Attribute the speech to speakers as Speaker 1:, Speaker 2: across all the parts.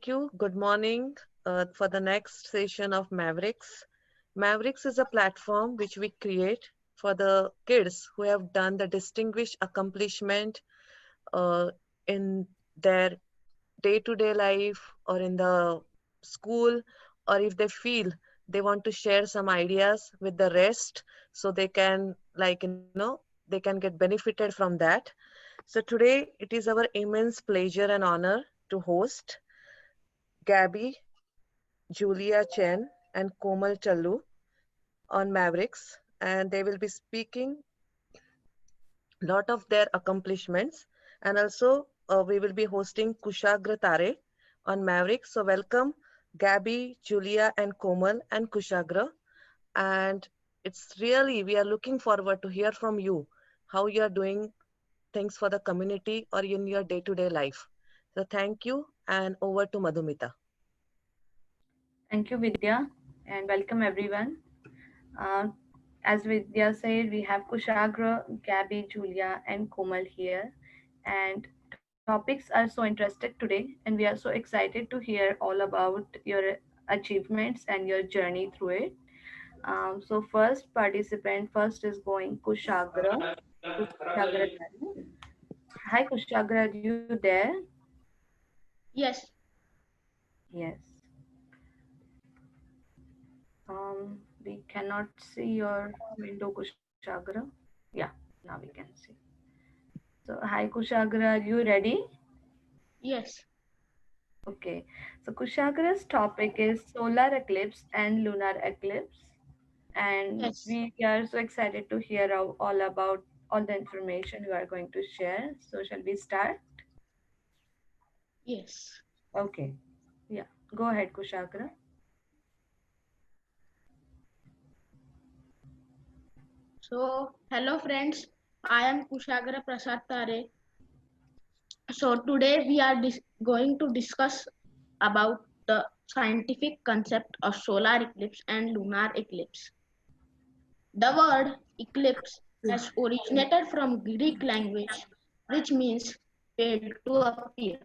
Speaker 1: thank you. Good morning for the next session of Mavericks. Mavericks is a platform which we create for the kids who have done the distinguished accomplishment uh, in their day-to-day life or in the school, or if they feel they want to share some ideas with the rest so they can, they can get benefited from that. So today it is our immense pleasure and honor to host Gabby, Julia Chen, and Komal Talloo on Mavericks, and they will be speaking a lot of their accomplishments. And also, we will be hosting Kushagra Tare on Mavericks. So, welcome, Gabby, Julia, and Komal, and Kushagra. And it's really, we are looking forward to hear from you how you are doing things for the community or in your day to day life. So, thank you, and over to Madhumita.
Speaker 2: Thank you, Vidya, and welcome everyone. Uh, as Vidya said, we have Kushagra, Gabby, Julia, and Komal here. And topics are so interested today, and we are so excited to hear all about your achievements and your journey through it. So first participant first is going Kushagra. Kushagra. Hi Kushagra, are you there?
Speaker 3: Yes,
Speaker 2: Yes. We cannot see your window, Kushagra. Yeah, now we can see. So, hi Kushagra, are you ready?
Speaker 3: yes,
Speaker 2: Okay. So, Kushagra's topic is solar eclipse and lunar eclipse, and
Speaker 3: yes,
Speaker 2: we are so excited to hear all about all the information you are going to share. So, shall we start?
Speaker 3: yes.
Speaker 2: Okay. Yeah. Go ahead, Kushagra.
Speaker 3: So, hello friends, I am Kushagra Prasad Tare. So, today we are going to discuss about the scientific concept of solar eclipse and lunar eclipse. The word eclipse has originated from Greek language, which means failed to appear.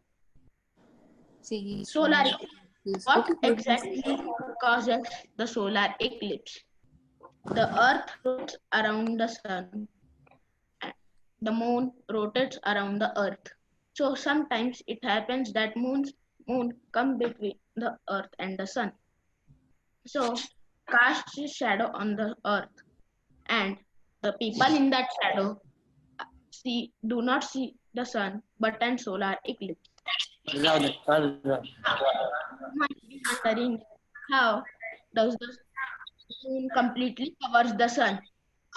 Speaker 3: Solar eclipse. What exactly causes the solar eclipse? The earth rotates around the sun, and the moon rotates around the earth. So sometimes it happens that moon come between the earth and the sun. So casts a shadow on the earth, and the people in that shadow do not see the sun but an solar eclipse. You might be wondering how does the moon completely covers the sun,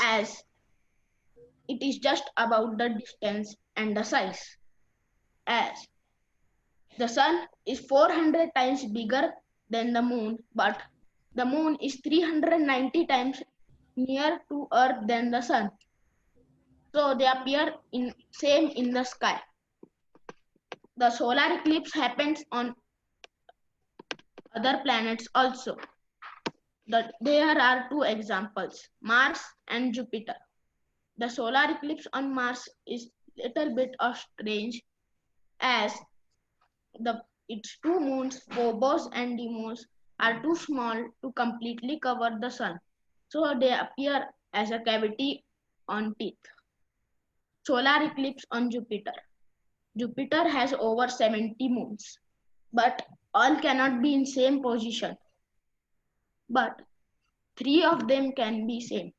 Speaker 3: as it is just about the distance and the size, as the sun is 400 times bigger than the moon, but the moon is 390 times near to earth than the sun, so they appear in same in the sky. The solar eclipse happens on other planets also. There are two examples, Mars and Jupiter. The solar eclipse on Mars is little bit of strange, as its two moons, Phobos and Deimos, are too small to completely cover the sun, so they appear as a cavity on teeth. Solar eclipse on Jupiter. Jupiter has over 70 moons, but all cannot be in same position. But three of them can be same.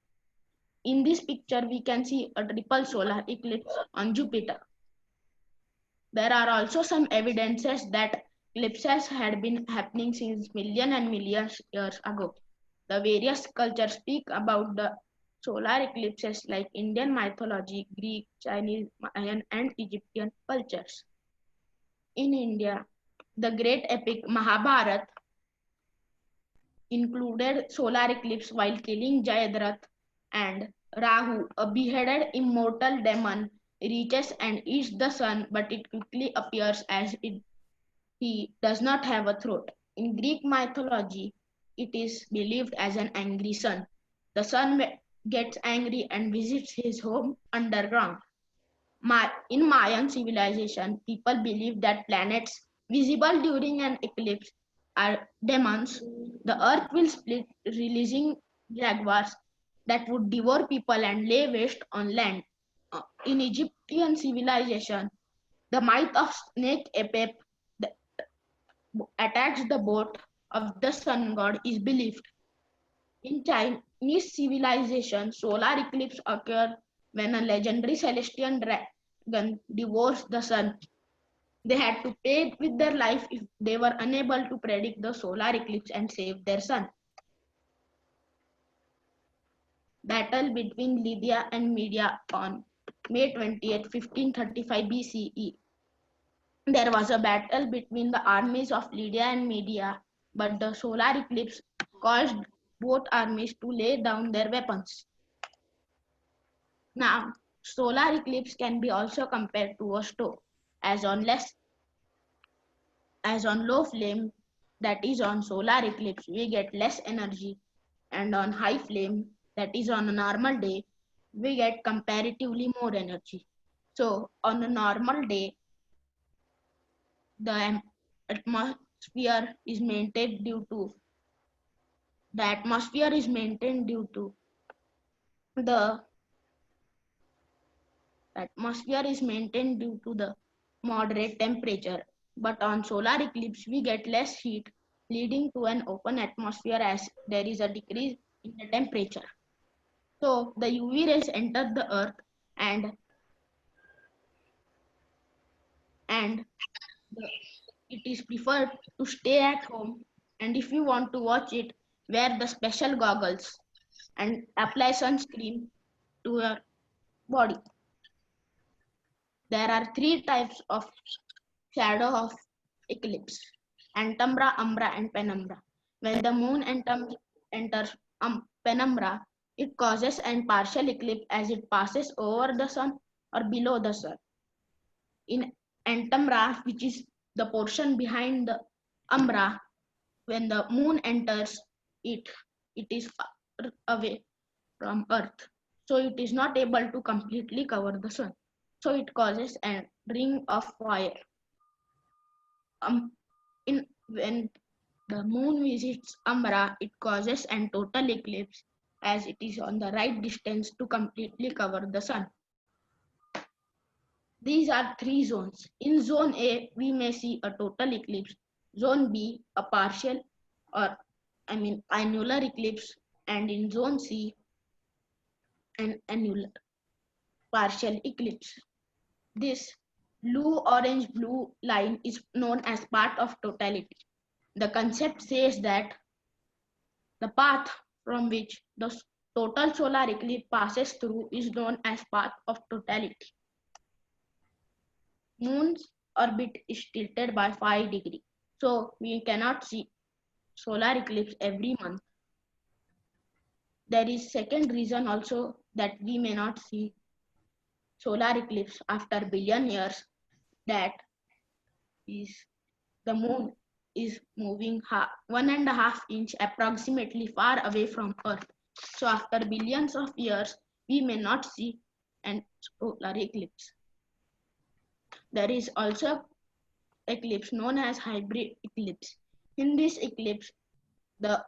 Speaker 3: In this picture, we can see a triple solar eclipse on Jupiter. There are also some evidences that eclipses had been happening since millions and millions years ago. The various cultures speak about the solar eclipses like Indian mythology, Greek, Chinese, Mayan, and Egyptian cultures. In India, the great epic Mahabharata included solar eclipse while killing Jayadratha, and Rahu, a beheaded immortal demon, reaches and eats the sun, but it quickly appears as he does not have a throat. In Greek mythology, it is believed as an angry sun. The sun gets angry and visits his home underground. In Mayan civilization, people believed that planets visible during an eclipse are demons. The earth will split, releasing jaguars that would devour people and lay waste on land. In Egyptian civilization, the myth of snake Apep that attacks the boat of the sun god is believed. In Chinese civilization, solar eclipse occur when a legendary celestial dragon devours the sun. They had to pay with their life if they were unable to predict the solar eclipse and save their son. Battle between Lydia and Media on May 20th, 1535 BCE. There was a battle between the armies of Lydia and Media, but the solar eclipse caused both armies to lay down their weapons. Now, solar eclipse can be also compared to a stove, as on less as on low flame, that is on solar eclipse, we get less energy, and on high flame, that is on a normal day, we get comparatively more energy. So on a normal day, the atmosphere is maintained due to the atmosphere is maintained due to the the moderate temperature. But on solar eclipse, we get less heat, leading to an open atmosphere as there is a decrease in the temperature. So the UV rays enter the earth and and the, it is preferred to stay at home. And if you want to watch it, wear the special goggles and apply sunscreen to your body. There are three types of shadow of eclipse: antumbra, umbra, and penumbra. When the moon enters penumbra, it causes an partial eclipse as it passes over the sun or below the sun. In antumbra, which is the portion behind the umbra, when the moon enters it, it is far away from earth. So it is not able to completely cover the sun. So it causes a ring of fire. When the moon visits umbra, it causes an total eclipse as it is on the right distance to completely cover the sun. These are three zones. In zone A, we may see a total eclipse. Zone B, a partial or annular eclipse, and in zone C, an annular partial eclipse. This blue, orange, blue line is known as part of totality. The concept says that the path from which the total solar eclipse passes through is known as path of totality. Moon's orbit is tilted by 5 degrees, so we cannot see solar eclipse every month. There is second reason also that we may not see solar eclipse after billion years, that is the moon is moving 1.5 inch approximately far away from earth. So after billions of years, we may not see an solar eclipse. There is also eclipse known as hybrid eclipse. In this eclipse, the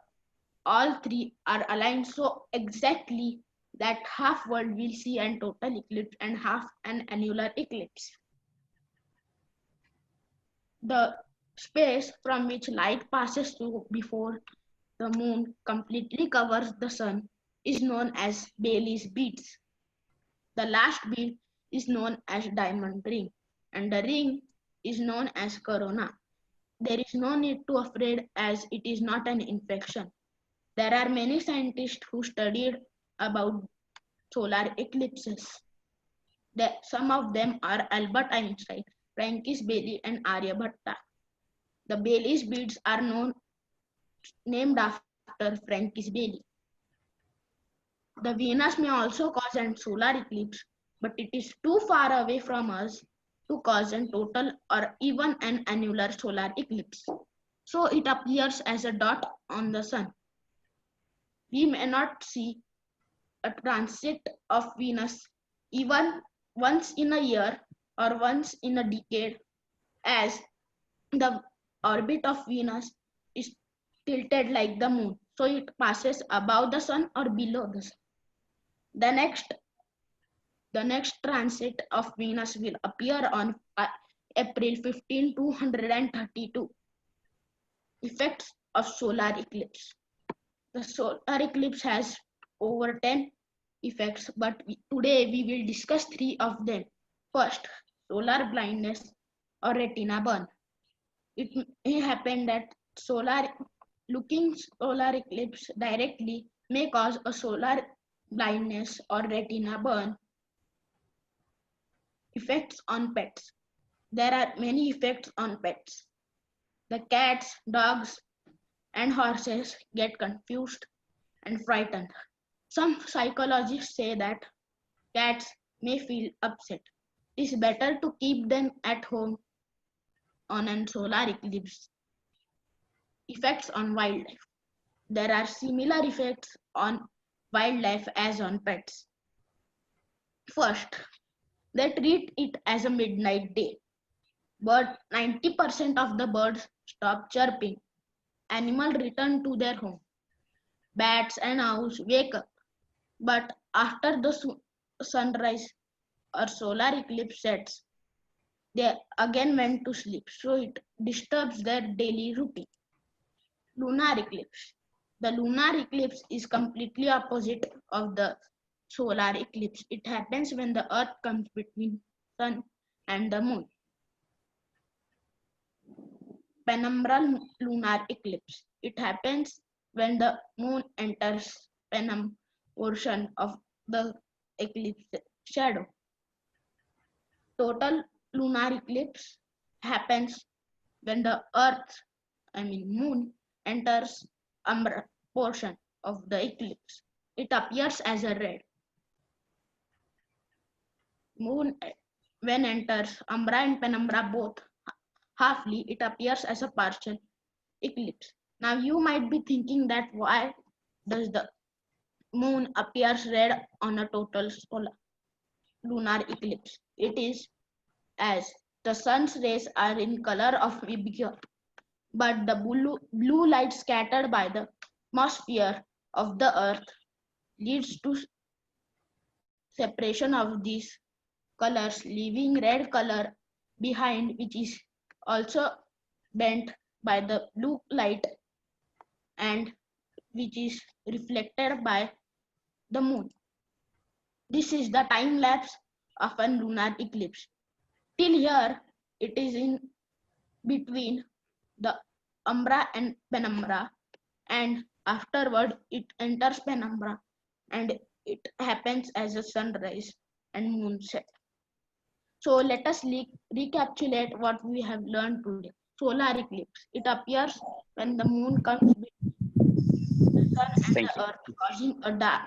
Speaker 3: all three are aligned so exactly that half world will see an total eclipse and half an annular eclipse. The space from which light passes through before the moon completely covers the sun is known as Bailey's beads. The last bead is known as diamond ring, and the ring is known as corona. There is no need to afraid as it is not an infection. There are many scientists who studied about solar eclipses. Some of them are Albert Einstein, Francis Bailey, and Aryabhatta. The Bailey's beads are named after Francis Bailey. The Venus may also cause an solar eclipse, but it is too far away from us to cause a total or even an annular solar eclipse. So it appears as a dot on the sun. We may not see a transit of Venus even once in a year or once in a decade, as The orbit of Venus is tilted like the moon, so it passes above the sun or below the sun. The next the next transit of Venus will appear on April 15, 232. Effects of solar eclipse. The solar eclipse has over 10 effects, but today we will discuss three of them. First, solar blindness or retina burn. It may happen that looking solar eclipse directly may cause a solar blindness or retina burn. Effects on pets. There are many effects on pets. The cats, dogs, and horses get confused and frightened. Some psychologists say that cats may feel upset. It is better to keep them at home on a solar eclipse. Effects on wildlife. There are similar effects on wildlife as on pets. First, they treat it as a midnight day, but 90% of the birds stop chirping. Animals return to their home. Bats and owls wake up, but after the sunrise or solar eclipse sets, they again went to sleep, so it disturbs their daily routine. Lunar eclipse. The lunar eclipse is completely opposite of the solar eclipse. It happens when the earth comes between sun and the moon. Penumbral lunar eclipse. It happens when the moon enters penumbra portion of the eclipse shadow. Total lunar eclipse happens when the earth, moon, enters umbra portion of the eclipse. It appears as a red. Moon when enters umbra and penumbra both halfly, it appears as a partial eclipse. Now you might be thinking that why does the moon appears red on a total solar lunar eclipse? It is as the sun's rays are in color of vinegar, but the blue light scattered by the atmosphere of the earth leads to separation of these colors, leaving red color behind, which is also bent by the blue light and which is reflected by the moon. This is the time lapse of a lunar eclipse. Till here, it is in between the umbra and penumbra, and afterward it enters penumbra and it happens as a sunrise and moonset. So let us recapitulate what we have learned today. Solar eclipse. It appears when the moon comes between the sun and
Speaker 4: Thank
Speaker 3: the
Speaker 4: you.
Speaker 3: earth, causing a dark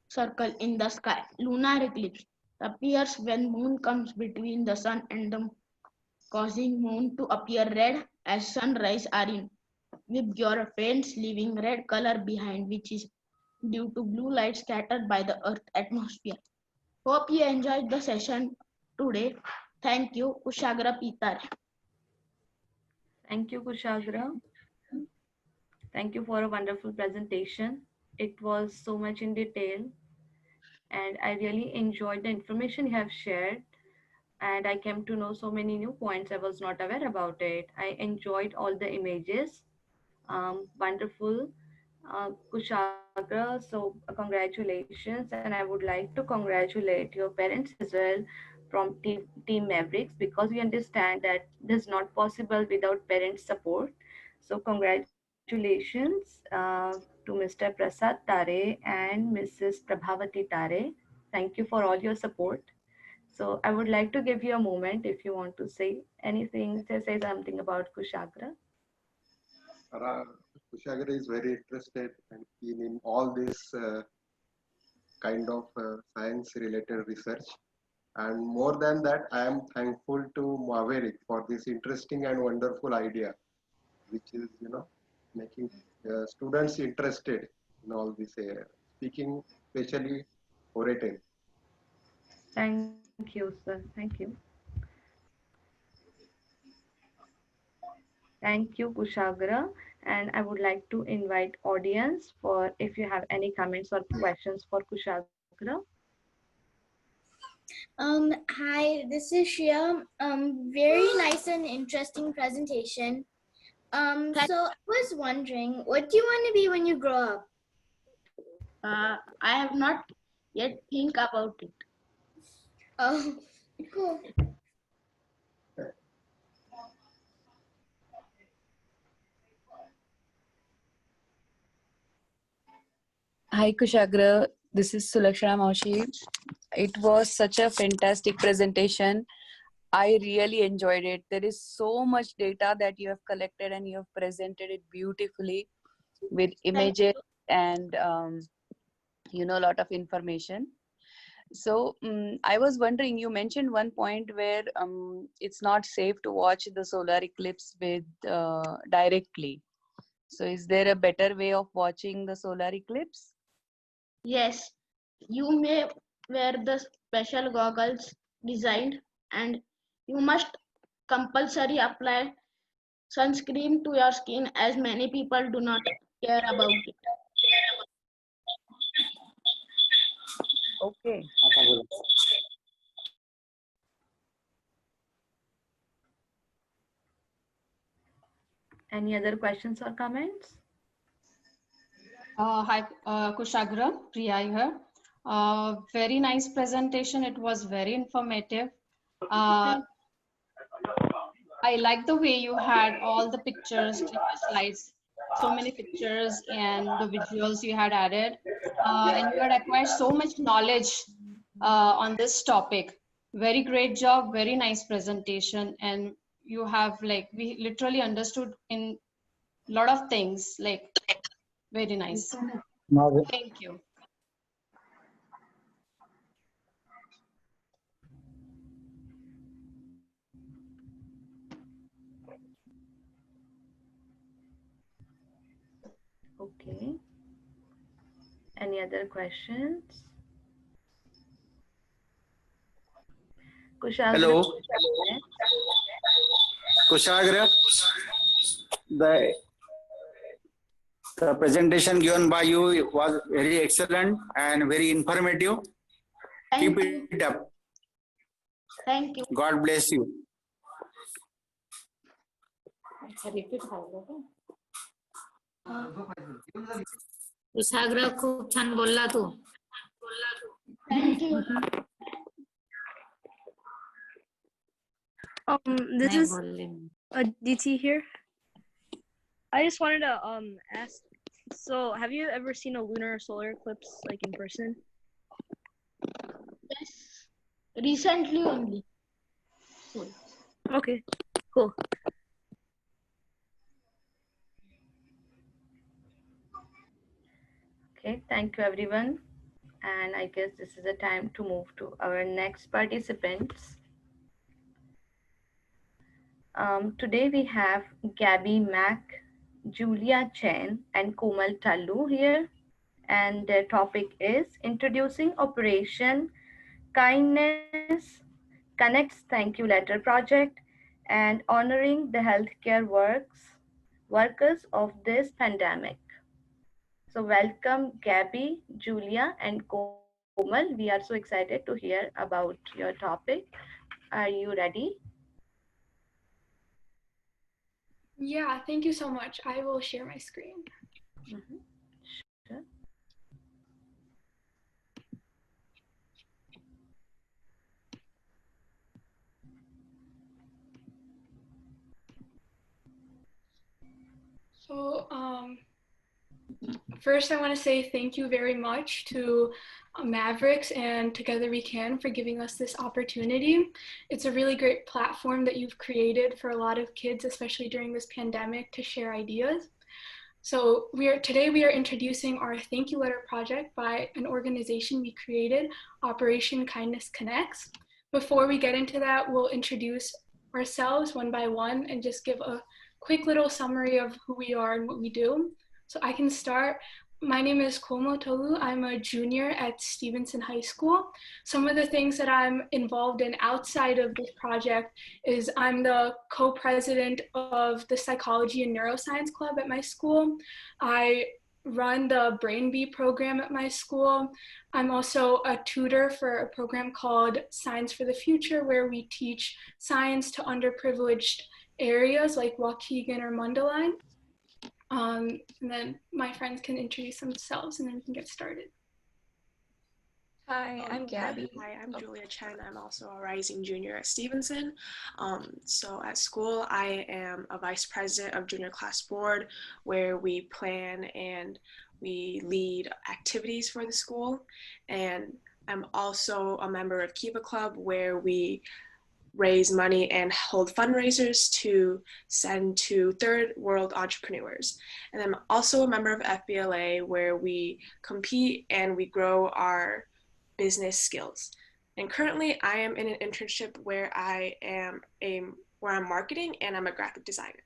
Speaker 3: circle in the sky. Lunar eclipse appears when moon comes between the sun and the causing moon to appear red as sunrise are in with your faints leaving red color behind, which is due to blue light scattered by the earth atmosphere. Hope you enjoyed the session today. Thank you, Kushagra Pitar.
Speaker 2: Thank you, Kushagra. Thank you for a wonderful presentation. It was so much in detail, and I really enjoyed the information you have shared. And I came to know so many new points I was not aware about it. I enjoyed all the images. Wonderful, Kushagra. So, congratulations, and I would like to congratulate your parents as well from Team Mavericks, because we understand that this is not possible without parents' support. So, congratulations to Mr. Prasad Tare and Mrs. Prabhavati Tare. Thank you for all your support. So, I would like to give you a moment if you want to say anything, to say something about Kushagra.
Speaker 5: Ra- Kushagra is very interested and keen in all this kind of science-related research. And more than that, I am thankful to Maverick for this interesting and wonderful idea, which is, making students interested in all this speaking, especially orating.
Speaker 2: Thank you, sir. Thank you. Thank you, Kushagra. And I would like to invite audience for if you have any comments or questions for Kushagra.
Speaker 4: Hi, this is Shreya. Very nice and interesting presentation. So I was wondering, what do you want to be when you grow up?
Speaker 3: I have not yet think about it.
Speaker 4: Oh, cool.
Speaker 6: Hi Kushagra, this is Sulakshana Maushi. It was such a fantastic presentation. I really enjoyed it. There is so much data that you have collected and you have presented it beautifully with images and a lot of information. So I was wondering, you mentioned one point where it's not safe to watch the solar eclipse with directly. So is there a better way of watching the solar eclipse?
Speaker 3: Yes, you may wear the special goggles designed, and you must compulsory apply sunscreen to your skin, as many people do not care about it.
Speaker 6: Okay.
Speaker 2: Any other questions or comments?
Speaker 7: Hi, Kushagra, Priya here. Very nice presentation. It was very informative. I like the way you had all the pictures in your slides. So many pictures and the visuals you had added. And you had acquired so much knowledge on this topic. Very great job, very nice presentation. And you have we literally understood in a lot of things, very nice. Thank you.
Speaker 2: Okay. Any other questions? Kushagra.
Speaker 8: Hello, Kushagra. The, the presentation given by you was very excellent and very informative.
Speaker 3: Thank
Speaker 8: Keep
Speaker 3: you.
Speaker 8: it up.
Speaker 3: Thank you.
Speaker 8: God bless you.
Speaker 9: कुशाग्र खूप छान बोलला तू.
Speaker 3: Thank you.
Speaker 10: This
Speaker 9: नाही
Speaker 10: is
Speaker 9: बोलले.
Speaker 10: DT here. I just wanted to ask. So, have you ever seen a lunar or solar eclipse like in person?
Speaker 3: Yes, recently only.
Speaker 10: Okay, cool.
Speaker 2: Okay, thank you everyone. And I guess this is the time to move to our next participants. Today we have Gabbi Mac, Julia Chen, and Komal Talloo here. And their topic is introducing Operation Kindness Connects Thank You Letter Project and honoring the healthcare workers of this pandemic. So welcome Gabbi, Julia, and Komal. We are so excited to hear about your topic. Are you ready?
Speaker 11: Yeah, thank you so much. I will share my screen.
Speaker 2: Sure.
Speaker 11: So first I want to say thank you very much to Mavericks and Together We Can for giving us this opportunity. It's a really great platform that you've created for a lot of kids, especially during this pandemic, to share ideas. So today we are introducing our thank you letter project by an organization we created, Operation Kindness Connects. Before we get into that, we'll introduce ourselves one by one and just give a quick little summary of who we are and what we do. So I can start. My name is Komal Talloo. I'm a junior at Stevenson High School. Some of the things that I'm involved in outside of this project is I'm the co-president of the Psychology and Neuroscience Club at my school. I run the Brain Bee program at my school. I'm also a tutor for a program called Science for the Future, where we teach science to underprivileged areas like Waukegan or Mundelein. And then my friends can introduce themselves and then we can get started.
Speaker 12: Hi, I'm Gabby. Hi, I'm Julia Chen. I'm also a rising junior at Stevenson. So at school, I am a vice president of junior class board, where we plan and we lead activities for the school. And I'm also a member of Kiva Club, where we raise money and hold fundraisers to send to third world entrepreneurs. And I'm also a member of FBLA, where we compete and we grow our business skills. And currently I am in an internship where I'm marketing and I'm a graphic designer.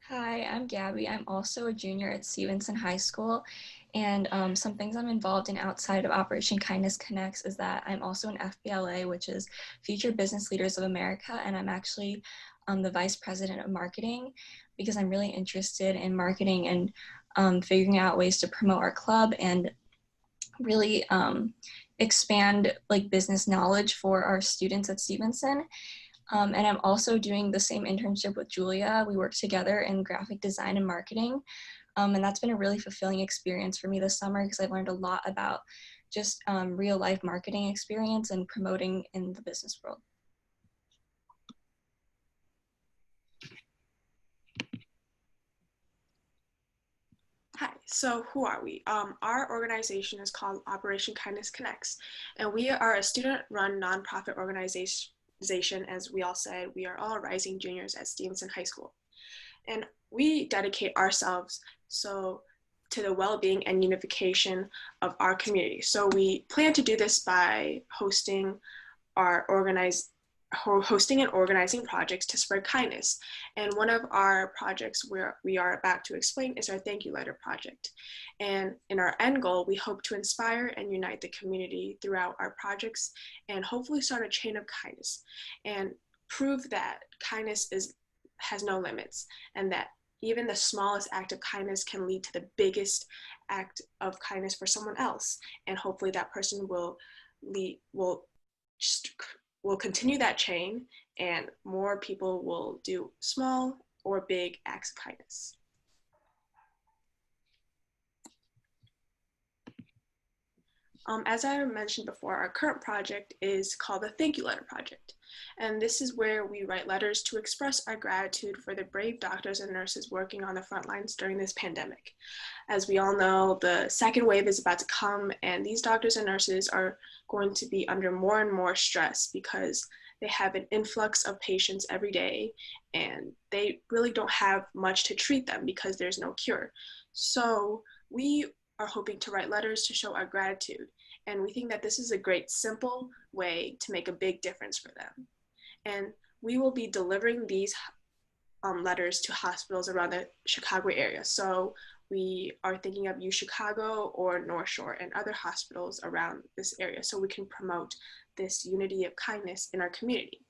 Speaker 13: Hi, I'm Gabby. I'm also a junior at Stevenson High School. And some things I'm involved in outside of Operation Kindness Connects is that I'm also an FBLA, which is Future Business Leaders of America. And I'm actually the vice president of marketing, because I'm really interested in marketing and figuring out ways to promote our club and really expand like business knowledge for our students at Stevenson. And I'm also doing the same internship with Julia. We work together in graphic design and marketing. And that's been a really fulfilling experience for me this summer, because I've learned a lot about just real life marketing experience and promoting in the business world.
Speaker 12: Hi, so who are we? Our organization is called Operation Kindness Connects, and we are a student-run nonprofit organization. As we all said, we are all rising juniors at Stevenson High School. And we dedicate ourselves to the well-being and unification of our community. So we plan to do this by hosting and organizing projects to spread kindness. And one of our projects where we are about to explain is our Thank You Letter project. And in our end goal, we hope to inspire and unite the community throughout our projects and hopefully start a chain of kindness and prove that kindness has no limits, and that even the smallest act of kindness can lead to the biggest act of kindness for someone else. And hopefully that person will continue that chain, and more people will do small or big acts of kindness. As I mentioned before, our current project is called the Thank You Letter Project. And this is where we write letters to express our gratitude for the brave doctors and nurses working on the front lines during this pandemic. As we all know, the second wave is about to come, and these doctors and nurses are going to be under more and more stress because they have an influx of patients every day, and they really don't have much to treat them because there's no cure. So we are hoping to write letters to show our gratitude. And we think that this is a great, simple way to make a big difference for them. And we will be delivering these letters to hospitals around the Chicago area. So we are thinking of UChicago or North Shore and other hospitals around this area, so we can promote this unity of kindness in our community.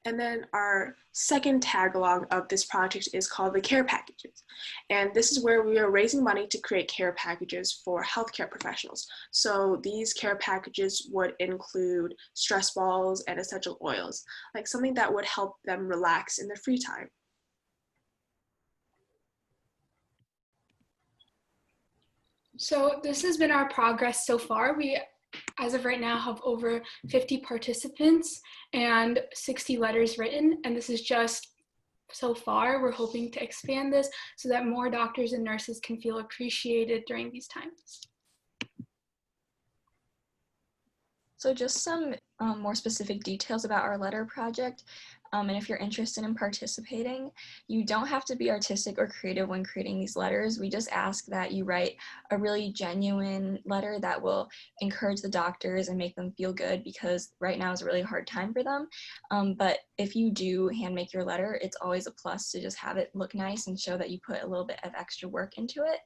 Speaker 12: And then our second tag along of this project is called the Care Packages. And this is where we are raising money to create care packages for healthcare professionals. So these care packages would include stress balls and essential oils, like something that would help them relax in their free time.
Speaker 11: So this has been our progress so far. We, as of right now, have over 50 participants and 60 letters written, and this is just so far. We're hoping to expand this so that more doctors and nurses can feel appreciated during these times.
Speaker 13: So just some more specific details about our letter project. And if you're interested in participating, you don't have to be artistic or creative when creating these letters. We just ask that you write a really genuine letter that will encourage the doctors and make them feel good, because right now is a really hard time for them. But if you do hand make your letter, it's always a plus to just have it look nice and show that you put a little bit of extra work into it.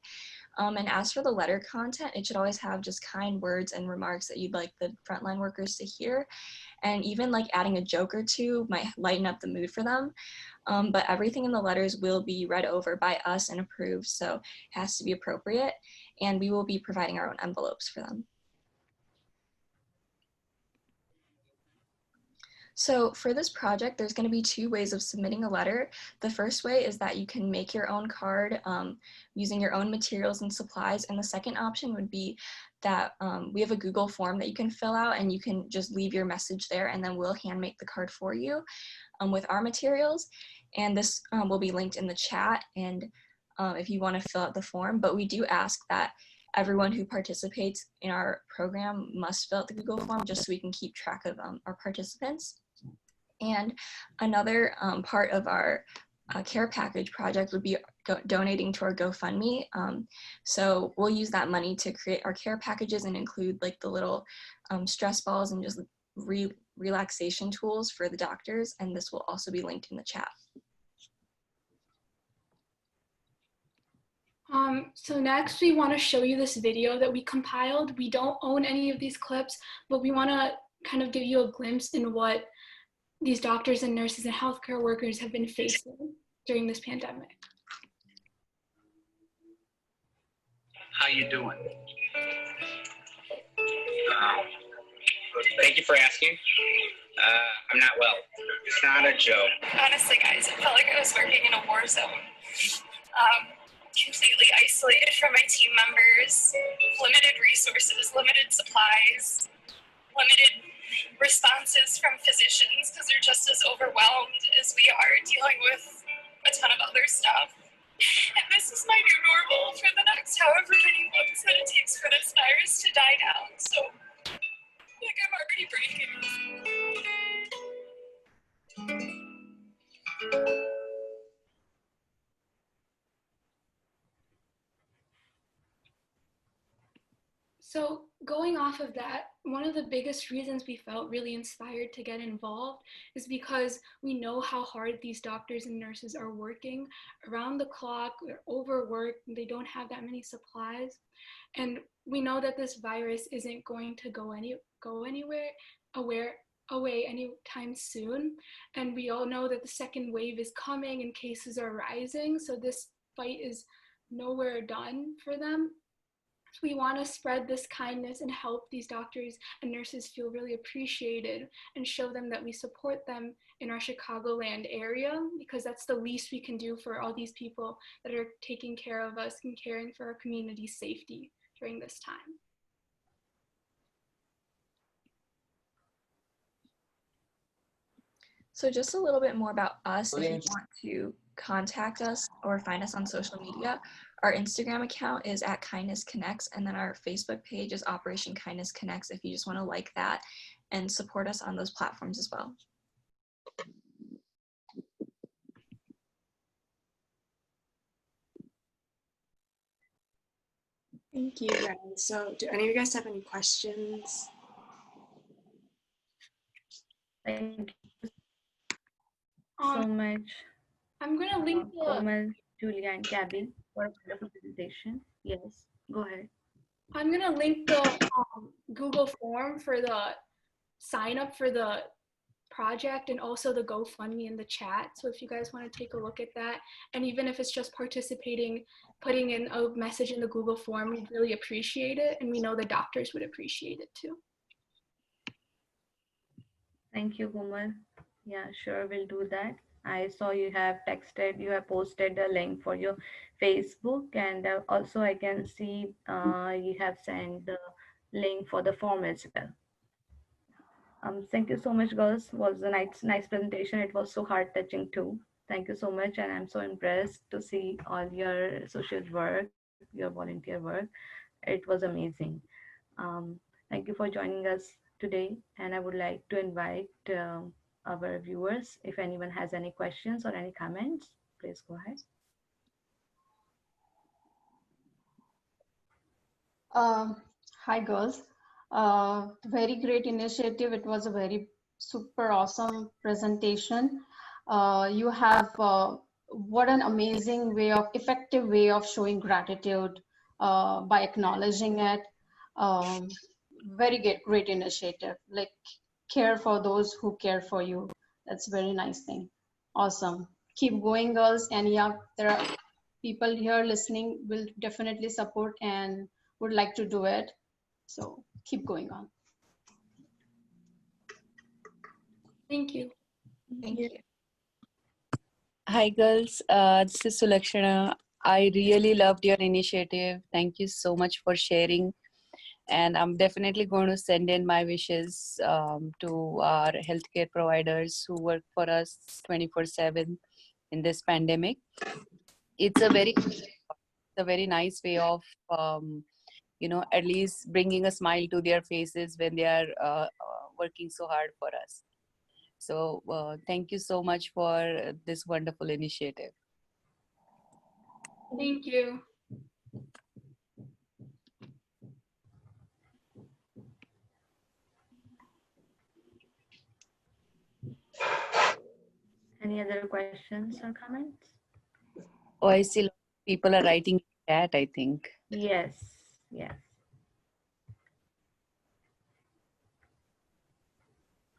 Speaker 13: And as for the letter content, it should always have just kind words and remarks that you'd like the frontline workers to hear. And even like adding a joke or two might lighten up the mood for them. But everything in the letters will be read over by us and approved, so it has to be appropriate. And we will be providing our own envelopes for them. So for this project, there's going to be two ways of submitting a letter. The first way is that you can make your own card using your own materials and supplies. And the second option would be that we have a Google form that you can fill out, and you can just leave your message there, and then we'll hand make the card for you with our materials. And this will be linked in the chat, and if you want to fill out the form. But we do ask that everyone who participates in our program must fill out the Google form, just so we can keep track of our participants. And another part of our care package project would be donating to our GoFundMe. So we'll use that money to create our care packages and include like the little stress balls and just relaxation tools for the doctors. And this will also be linked in the chat.
Speaker 11: So next we want to show you this video that we compiled. We don't own any of these clips, but we want to kind of give you a glimpse in what these doctors and nurses and healthcare workers have been facing during this pandemic.
Speaker 14: How you doing? Thank you for asking. I'm not well. It's not a joke.
Speaker 15: Honestly, guys, it felt like I was working in a war zone. Completely isolated from my team members, limited resources, limited supplies, limited responses from physicians because they're just as overwhelmed as we are dealing with a ton of other stuff. And this is my new normal for the next however many months that it takes for this virus to die down. So, like, I'm already breaking.
Speaker 11: So going off of that, one of the biggest reasons we felt really inspired to get involved is because we know how hard these doctors and nurses are working around the clock. They're overworked, they don't have that many supplies. And we know that this virus isn't going to go anywhere away anytime soon. And we all know that the second wave is coming and cases are rising. So this fight is nowhere done for them. We want to spread this kindness and help these doctors and nurses feel really appreciated and show them that we support them in our Chicagoland area, because that's the least we can do for all these people that are taking care of us and caring for our community's safety during this time.
Speaker 13: So just a little bit more about us. If you want to contact us or find us on social media, our Instagram account is at Kindness Connects, and then our Facebook page is Operation Kindness Connects if you just want to like that and support us on those platforms as well.
Speaker 12: Thank you, guys. So do any of you guys have any questions?
Speaker 2: Thank you so much.
Speaker 11: I'm going to link the
Speaker 2: Komal, Julia, and Gabby for a wonderful presentation. Yes, go ahead.
Speaker 11: I'm going to link the Google form for the sign up for the project and also the GoFundMe in the chat. So if you guys want to take a look at that, and even if it's just participating, putting in a message in the Google form, we'd really appreciate it. And we know the doctors would appreciate it too.
Speaker 2: Thank you, Komal. Yeah, sure, we'll do that. I saw you have posted the link for your Facebook, and also I can see you have sent the link for the form as well. Thank you so much, girls. It was a nice presentation. It was so heart touching too. Thank you so much, and I'm so impressed to see all your social work, your volunteer work. It was amazing. Thank you for joining us today, and I would like to invite our viewers. If anyone has any questions or any comments, please go ahead.
Speaker 7: Hi, girls. Very great initiative. It was a very super awesome presentation. You have what an amazing way of effective way of showing gratitude by acknowledging it. Um, very great initiative. Like care for those who care for you. That's very nice thing. Awesome. Keep going, girls. And yeah, there are people here listening will definitely support and would like to do it. So keep going on.
Speaker 11: Thank you.
Speaker 13: Thank you.
Speaker 6: Hi, girls. This is Sulakshana. I really loved your initiative. Thank you so much for sharing. And I'm definitely going to send in my wishes to our healthcare providers who work for us 24/7 in this pandemic. It's a very nice way of, at least bringing a smile to their faces when they are working so hard for us. So thank you so much for this wonderful initiative.
Speaker 11: Thank you.
Speaker 2: Any other questions or comments?
Speaker 6: Oh, I see people are writing chat, I think.
Speaker 2: Yes, yes.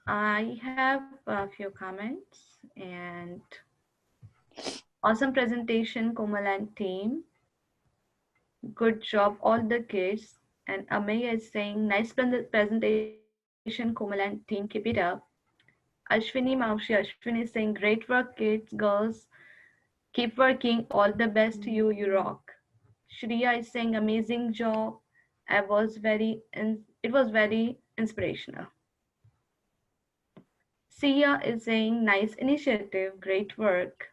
Speaker 2: I have a few comments. And awesome presentation, Komal and team. Good job, all the kids. And Amay is saying, nice presentation, Komal and team. Keep it up. Ashwini Maushi, Ashwini is saying, great work, kids, girls. Keep working. All the best to you. You rock. Shriya is saying, amazing job. It was very inspirational. Sia is saying, nice initiative, great work.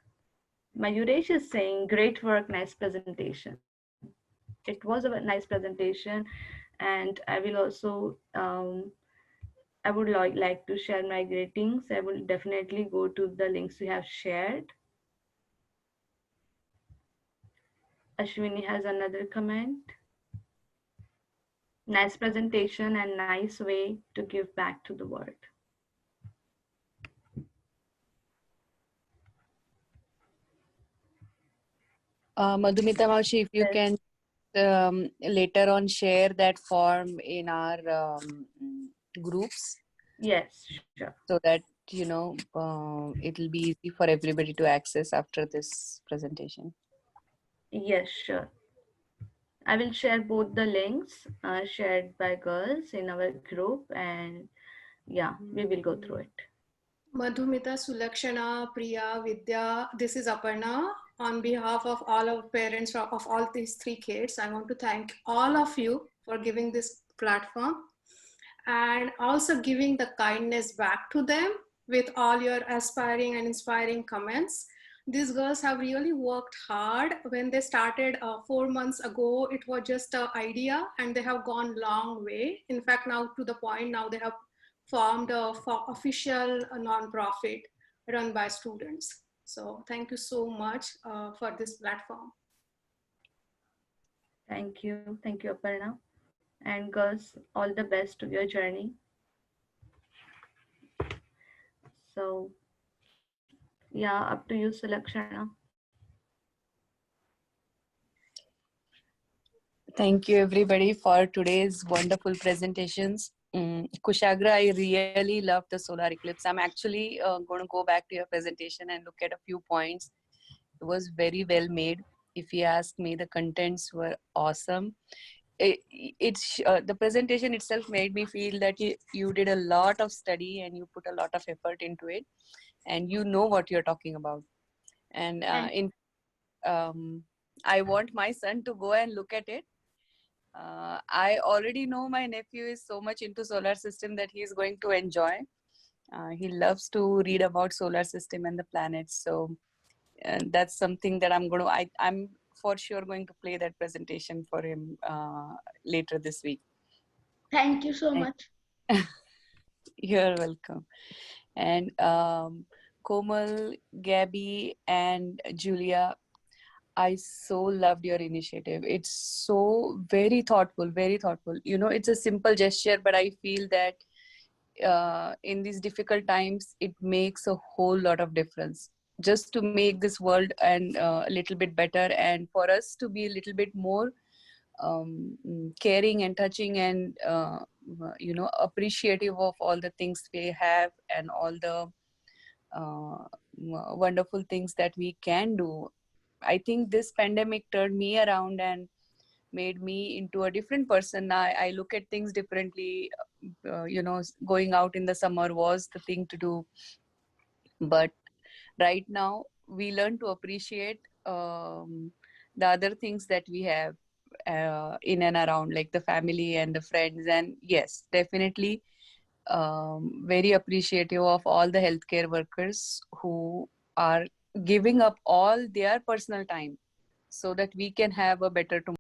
Speaker 2: Mayuresh is saying, great work, nice presentation. It was a nice presentation, and I will also I would like to share my greetings. I will definitely go to the links you have shared. Ashwini has another comment. Nice presentation and nice way to give back to the world.
Speaker 6: Madhumita Maushi, if you can later on share that form in our groups.
Speaker 2: Yes, sure.
Speaker 6: So that, it'll be easy for everybody to access after this presentation.
Speaker 2: Yes, sure. I will share both the links shared by girls in our group, and yeah, we will go through it.
Speaker 16: Madhumita, Sulakshana, Priya, Vidya, this is Aparna. On behalf of all our parents of all these three kids, I want to thank all of you for giving this platform and also giving the kindness back to them with all your aspiring and inspiring comments. These girls have really worked hard. When they started 4 months ago, it was just an idea, and they have gone long way. In fact, now to the point, now they have formed a official non-profit run by students. So thank you so much for this platform.
Speaker 2: Thank you, Aparna. And girls, all the best to your journey. So yeah, up to you, Sulakshana.
Speaker 6: Thank you everybody for today's wonderful presentations. Kushagra, I really loved the solar eclipse. I'm actually going to go back to your presentation and look at a few points. It was very well made. If you ask me, the contents were awesome. The presentation itself made me feel that you did a lot of study and you put a lot of effort into it, and you know what you're talking about. And I want my son to go and look at it. I already know my nephew is so much into solar system that he is going to enjoy. He loves to read about solar system and the planets. So that's something that I'm for sure going to play that presentation for him later this week.
Speaker 3: Thank you so much.
Speaker 6: You're welcome. And Komal, Gabby, and Julia, I so loved your initiative. It's so very thoughtful, very thoughtful. You know, it's a simple gesture, but I feel that in these difficult times, it makes a whole lot of difference. Just to make this world and a little bit better, and for us to be a little bit more caring and touching and appreciative of all the things we have and all the wonderful things that we can do. I think this pandemic turned me around and made me into a different person. I look at things differently. Going out in the summer was the thing to do, but right now we learn to appreciate the other things that we have in and around, like the family and the friends. And yes, definitely very appreciative of all the healthcare workers who are giving up all their personal time so that we can have a better tomorrow.